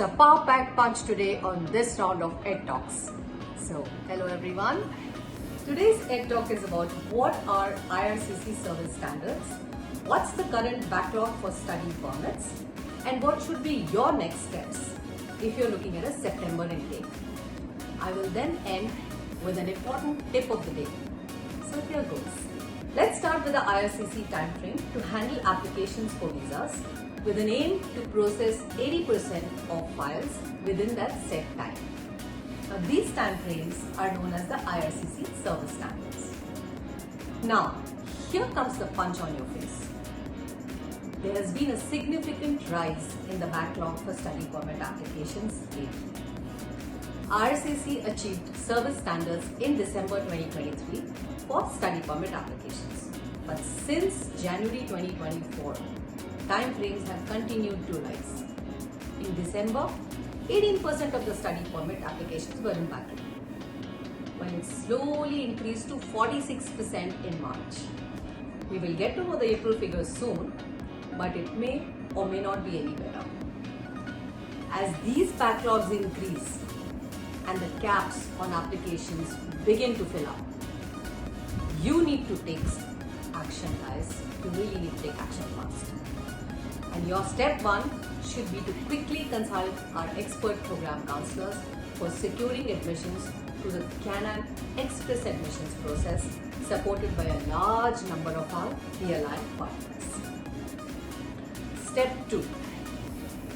It's a power-packed punch today on this round of Ed Talks. So, hello everyone. Today's Ed Talk is about what are IRCC service standards, what's the current backlog for study permits, and what should be your next steps if you're looking at a September intake. I will then end with an important tip of the day. So here goes. Let's start with the IRCC timeframe to handle applications for visas with an aim to process 80% of files within that set time. Now, these timeframes are known as the IRCC service standards. Now, here comes the punch on your face. There has been a significant rise in the backlog for study permit applications lately. IRCC achieved service standards in December 2023 for study permit applications. But since January 2024, timeframes have continued to rise. In December, 18% of the study permit applications were in backlog, when it slowly increased to 46% in March. We will get to know the April figures soon, but it may or may not be any better. As these backlogs increase and the caps on applications begin to fill up, you need to take action, guys. You really need to take action fast. And your step one should be to quickly consult our expert program counselors for securing admissions to the Canam express admissions process supported by a large number of our DLI partners. Step 2.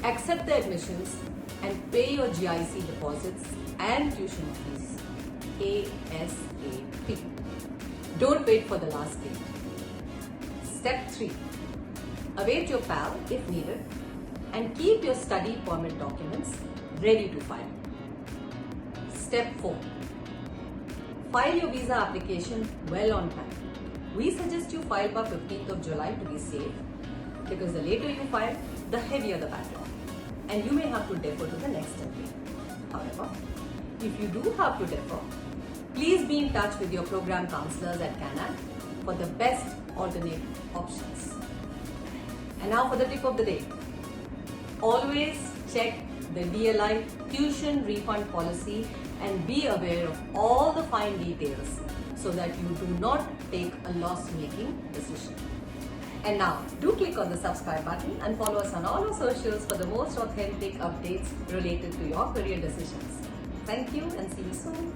Accept the admissions and pay your GIC deposits and tuition fees ASAP. Don't wait for the last date. Step 3. Await your PAL if needed and keep your study permit documents ready to file. Step 4. File your visa application well on time. We suggest you file by 15th of July to be safe, because the later you file, the heavier the backlog, and you may have to defer to the next term. However, if you do have to defer, please be in touch with your program counselors at Canam for the best alternate options. And now for the tip of the day. Always check the DLI tuition refund policy and be aware of all the fine details so that you do not take a loss-making decision. And now, do click on the subscribe button and follow us on all our socials for the most authentic updates related to your career decisions. Thank you and see you soon.